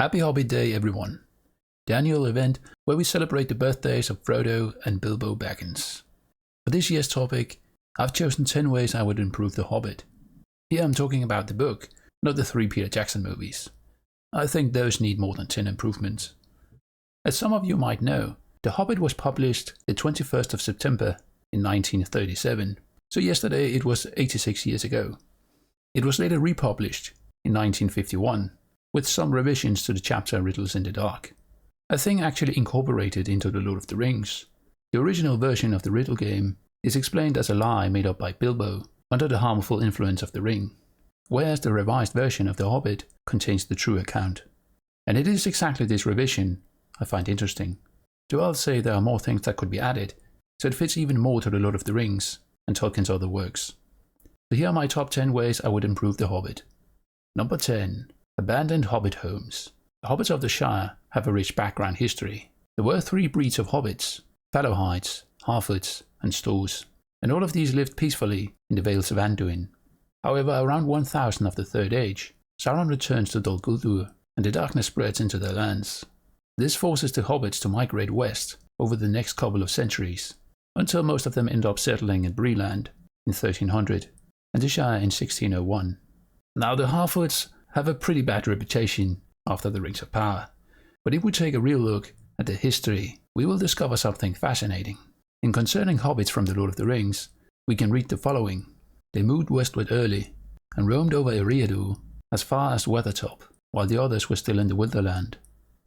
Happy Hobbit Day, everyone! The annual event where we celebrate the birthdays of Frodo and Bilbo Baggins. For this year's topic, I've chosen 10 ways I would improve The Hobbit. Here I'm talking about the book, not the 3 Peter Jackson movies. I think those need more than 10 improvements. As some of you might know, The Hobbit was published the 21st of September in 1937, so yesterday it was 86 years ago. It was later republished in 1951, with some revisions to the chapter Riddles in the Dark. A thing actually incorporated into The Lord of the Rings. The original version of the riddle game is explained as a lie made up by Bilbo under the harmful influence of the ring, whereas the revised version of The Hobbit contains the true account. And it is exactly this revision I find interesting. So I'll say there are more things that could be added, so it fits even more to The Lord of the Rings and Tolkien's other works. So here are my top 10 ways I would improve The Hobbit. Number 10. Abandoned Hobbit homes. The Hobbits of the Shire have a rich background history. There were 3 breeds of hobbits: Fallowhides, Harfoots, and Stors, and all of these lived peacefully in the Vales of Anduin. However, around 1000 of the Third Age, Sauron returns to Dol Guldur, and the darkness spreads into their lands. This forces the hobbits to migrate west over the next couple of centuries, until most of them end up settling in Breeland in 1300, and the Shire in 1601. Now the Harfoots have a pretty bad reputation after the Rings of Power, but if we take a real look at their history, we will discover something fascinating. In concerning hobbits from the Lord of the Rings, we can read the following. They moved westward early, and roamed over Eriadur as far as Weathertop, while the others were still in the Wilderland.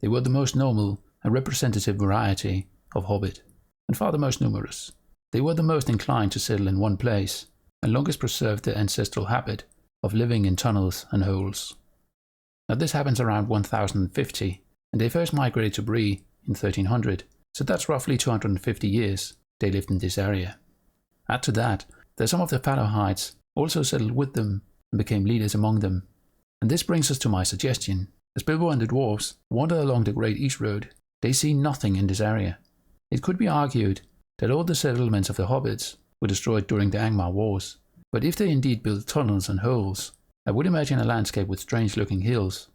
They were the most normal and representative variety of hobbit, and far the most numerous. They were the most inclined to settle in one place, and longest preserved their ancestral habit of living in tunnels and holes. Now this happens around 1050, and they first migrated to Bree in 1300, so that's roughly 250 years they lived in this area. Add to that some of the Fallowhides also settled with them and became leaders among them. And this brings us to my suggestion. As Bilbo and the dwarves wander along the Great East Road, they see nothing in this area. It could be argued that all the settlements of the hobbits were destroyed during the Angmar Wars, but if they indeed built tunnels and holes, I would imagine a landscape with strange-looking hills.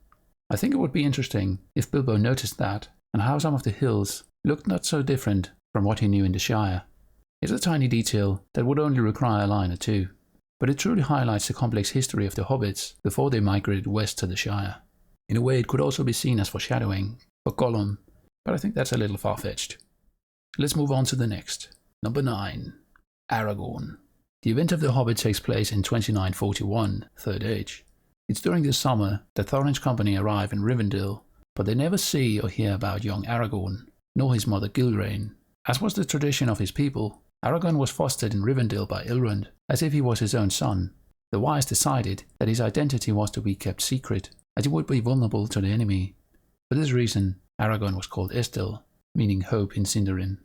I think it would be interesting if Bilbo noticed that, and how some of the hills looked not so different from what he knew in the Shire. It's a tiny detail that would only require a line or two, but it truly highlights the complex history of the hobbits before they migrated west to the Shire. In a way, it could also be seen as foreshadowing for Gollum, but I think that's a little far-fetched. Let's move on to the next. Number 9. Aragorn. The event of The Hobbit takes place in 2941, Third Age. It's during the summer that Thorin's company arrive in Rivendell, but they never see or hear about young Aragorn, nor his mother Gilrain. As was the tradition of his people, Aragorn was fostered in Rivendell by Elrond, as if he was his own son. The wise decided that his identity was to be kept secret, as he would be vulnerable to the enemy. For this reason, Aragorn was called Estel, meaning hope in Sindarin.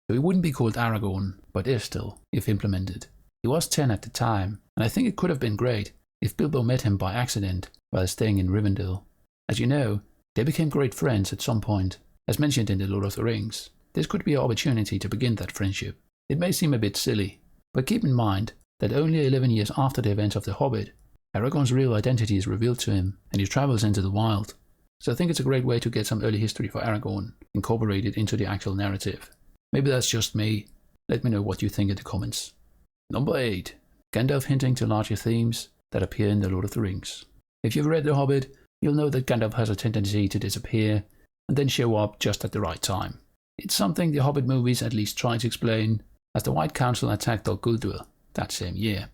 So he wouldn't be called Aragorn, but Estel, if implemented. He was 10 at the time, and I think it could have been great if Bilbo met him by accident while staying in Rivendell. As you know, they became great friends at some point, as mentioned in The Lord of the Rings. This could be an opportunity to begin that friendship. It may seem a bit silly, but keep in mind that only 11 years after the events of The Hobbit, Aragorn's real identity is revealed to him, and he travels into the wild. So I think it's a great way to get some early history for Aragorn incorporated into the actual narrative. Maybe that's just me. Let me know what you think in the comments. Number 8. Gandalf hinting to larger themes that appear in The Lord of the Rings. If you've read The Hobbit, you'll know that Gandalf has a tendency to disappear and then show up just at the right time. It's something the Hobbit movies at least try to explain, as the White Council attacked Dol Guldur that same year.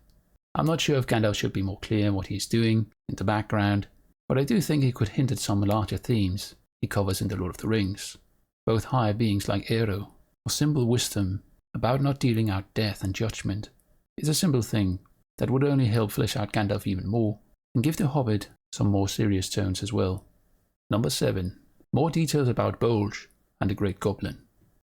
I'm not sure if Gandalf should be more clear what he's doing in the background, but I do think he could hint at some larger themes he covers in The Lord of the Rings. Both higher beings like Eru, or simple wisdom about not dealing out death and judgment. It's a simple thing that would only help flesh out Gandalf even more, and give The Hobbit some more serious tones as well. Number 7. More details about Bolge and the Great Goblin.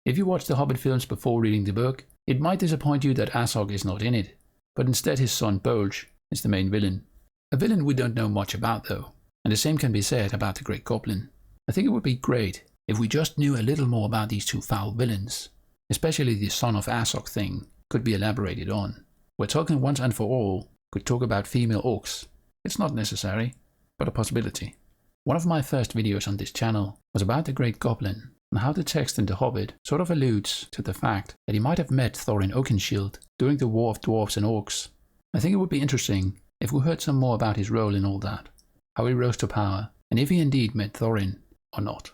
If you watch the Hobbit films before reading the book, it might disappoint you that Azog is not in it, but instead his son Bolge is the main villain. A villain we don't know much about though, and the same can be said about the Great Goblin. I think it would be great if we just knew a little more about these two foul villains, especially the son of Azog thing could be elaborated on. We're talking once and for all could talk about female orcs. It's not necessary, but a possibility. One of my first videos on this channel was about the Great Goblin and how the text in The Hobbit sort of alludes to the fact that he might have met Thorin Oakenshield during the War of Dwarves and Orcs. I think it would be interesting if we heard some more about his role in all that, how he rose to power, and if he indeed met Thorin or not.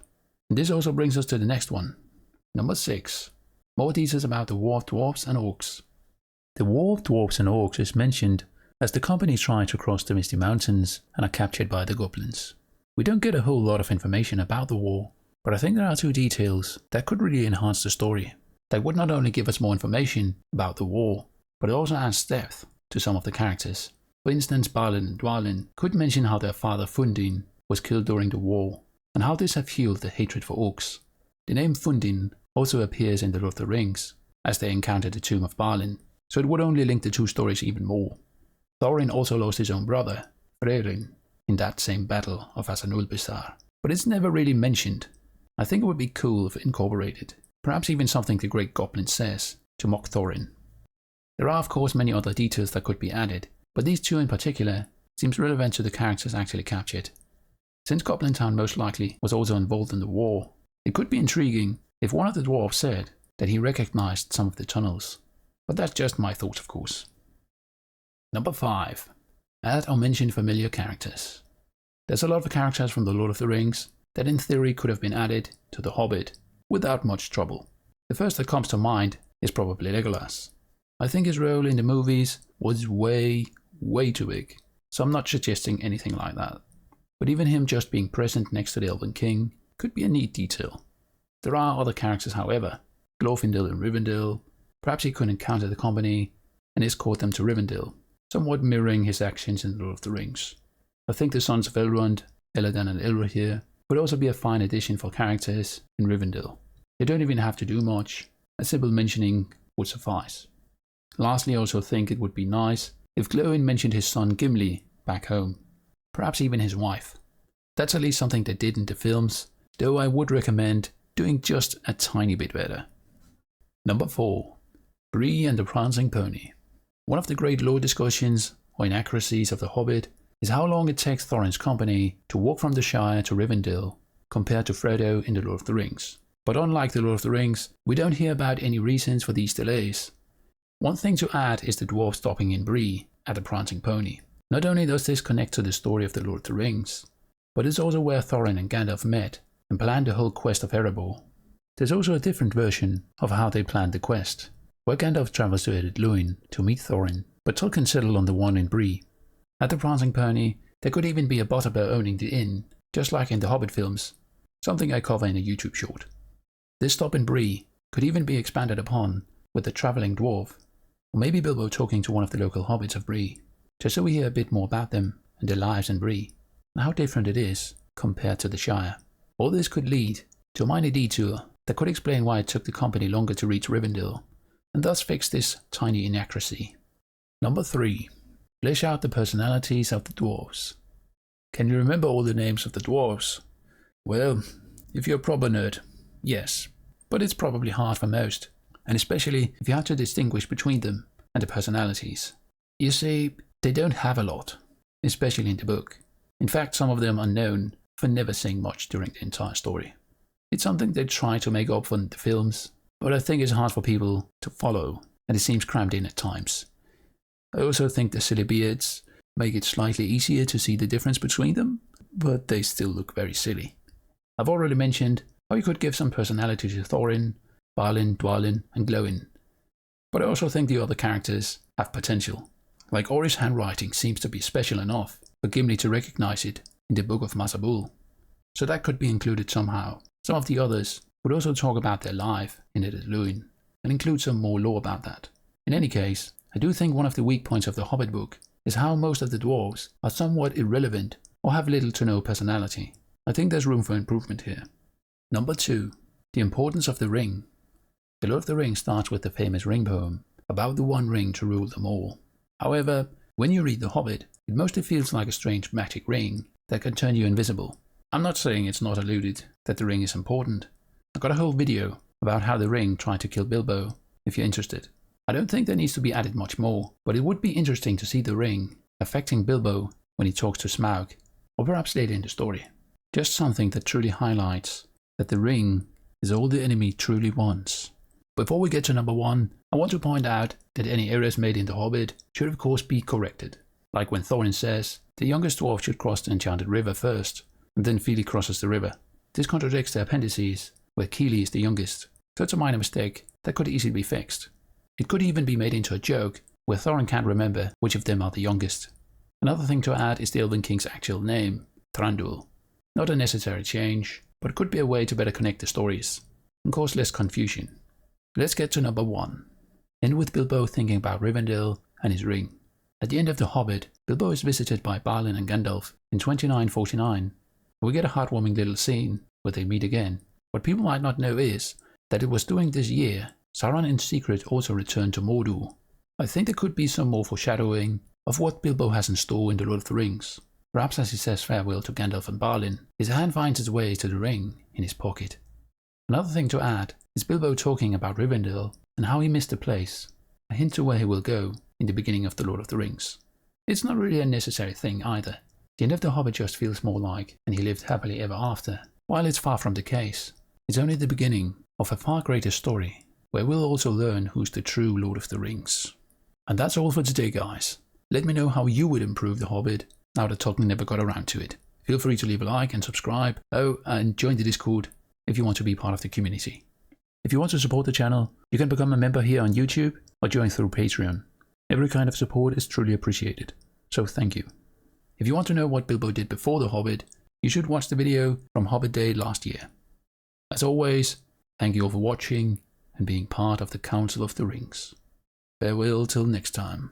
And this also brings us to the next one. Number 6. More details about the War of Dwarves and Orcs. The War of Dwarves and Orcs is mentioned as the company try to cross the Misty Mountains and are captured by the goblins. We don't get a whole lot of information about the war, but I think there are 2 details that could really enhance the story. That would not only give us more information about the war, but it also adds depth to some of the characters. For instance, Balin and Dwalin could mention how their father Fundin was killed during the war, and how this have fueled the hatred for orcs. The name Fundin also appears in The Lord of the Rings, as they encounter the tomb of Balin, so it would only link the 2 stories even more. Thorin also lost his own brother, Frerin, in that same battle of Asanulbisar, but it's never really mentioned. I think it would be cool if incorporated, perhaps even something the Great Goblin says to mock Thorin. There are of course many other details that could be added, but these 2 in particular seems relevant to the characters actually captured. Since Goblin Town most likely was also involved in the war, it could be intriguing if one of the dwarves said that he recognized some of the tunnels, but that's just my thoughts of course. Number 5. Add or mention familiar characters. There's a lot of characters from The Lord of the Rings that in theory could have been added to The Hobbit without much trouble. The first that comes to mind is probably Legolas. I think his role in the movies was way too big, so I'm not suggesting anything like that. But even him just being present next to the Elven King could be a neat detail. There are other characters however, Glorfindel and Rivendell. Perhaps he could encounter the company and escort them to Rivendell, somewhat mirroring his actions in The Lord of the Rings. I think the sons of Elrond, Elladan and Elrohir, would also be a fine addition for characters in Rivendell. They don't even have to do much, a simple mentioning would suffice. Lastly, I also think it would be nice if Glóin mentioned his son Gimli back home, perhaps even his wife. That's at least something they did in the films, though I would recommend doing just a tiny bit better. Number 4. Bree and the Prancing Pony. One of the great lore discussions or inaccuracies of The Hobbit is how long it takes Thorin's company to walk from the Shire to Rivendell compared to Frodo in The Lord of the Rings. But unlike The Lord of the Rings, we don't hear about any reasons for these delays. One thing to add is the dwarf stopping in Bree at the Prancing Pony. Not only does this connect to the story of The Lord of the Rings, but it's also where Thorin and Gandalf met and planned the whole quest of Erebor. There's also a different version of how they planned the quest, where Gandalf travels to Edith Luin to meet Thorin, but Tolkien settled on the one in Bree. At the Prancing Pony, there could even be a butterbur owning the inn, just like in the Hobbit films, something I cover in a YouTube short. This stop in Bree could even be expanded upon with the travelling dwarf, or maybe Bilbo talking to one of the local hobbits of Bree, just so we hear a bit more about them and their lives in Bree, and how different it is compared to the Shire. All this could lead to a minor detour that could explain why it took the company longer to reach Rivendell, and thus fix this tiny inaccuracy. Number 3. Flesh out the personalities of the dwarves. Can you remember all the names of the dwarves? Well, if you're a proper nerd, yes, but it's probably hard for most, and especially if you have to distinguish between them and the personalities. You see, they don't have a lot, especially in the book. In fact, some of them are known for never saying much during the entire story. It's something they try to make up for in the films, but I think it's hard for people to follow, and it seems crammed in at times. I also think the silly beards make it slightly easier to see the difference between them, but they still look very silly. I've already mentioned how you could give some personality to Thorin, Balin, Dwalin and Glóin, but I also think the other characters have potential. Like Ori's handwriting seems to be special enough for Gimli to recognize it in the Book of Mazabul, so that could be included somehow. Some of the others would also talk about their life in Edith Luin and include some more lore about that. In any case, I do think one of the weak points of the Hobbit book is how most of the dwarves are somewhat irrelevant or have little to no personality. I think there's room for improvement here. Number 2. The importance of the ring. The Lord of the Rings starts with the famous ring poem about the one ring to rule them all. However, when you read The Hobbit, it mostly feels like a strange magic ring that can turn you invisible. I'm not saying it's not alluded that the ring is important. I've got a whole video about how the ring tried to kill Bilbo, if you're interested. I don't think there needs to be added much more, but it would be interesting to see the ring affecting Bilbo when he talks to Smaug, or perhaps later in the story. Just something that truly highlights that the ring is all the enemy truly wants. Before we get to number 1, I want to point out that any errors made in The Hobbit should of course be corrected. Like when Thorin says the youngest dwarf should cross the enchanted river first, and then Fili crosses the river. This contradicts the appendices, where Kili is the youngest, so it's a minor mistake that could easily be fixed. It could even be made into a joke, where Thorin can't remember which of them are the youngest. Another thing to add is the Elven King's actual name, Thranduil. Not a necessary change, but it could be a way to better connect the stories, and cause less confusion. Let's get to number 1. End with Bilbo thinking about Rivendell and his ring. At the end of The Hobbit, Bilbo is visited by Balin and Gandalf in 2949. We get a heartwarming little scene where they meet again. What people might not know is that it was during this year Sauron in secret also returned to Mordor. I think there could be some more foreshadowing of what Bilbo has in store in The Lord of the Rings. Perhaps as he says farewell to Gandalf and Balin, his hand finds its way to the ring in his pocket. Another thing to add is Bilbo talking about Rivendell and how he missed the place, a hint to where he will go in the beginning of The Lord of the Rings. It's not really a necessary thing either. The end of The Hobbit just feels more like "and he lived happily ever after." While it's far from the case, it's only the beginning of a far greater story, where we'll also learn who's the true Lord of the Rings. And that's all for today, guys. Let me know how you would improve The Hobbit now that Tolkien never got around to it. Feel free to leave a like and subscribe. Oh, and join the Discord if you want to be part of the community. If you want to support the channel, you can become a member here on YouTube or join through Patreon. Every kind of support is truly appreciated, so thank you. If you want to know what Bilbo did before The Hobbit, you should watch the video from Hobbit Day last year. As always, thank you all for watching and being part of the Council of the Rings. Farewell till next time.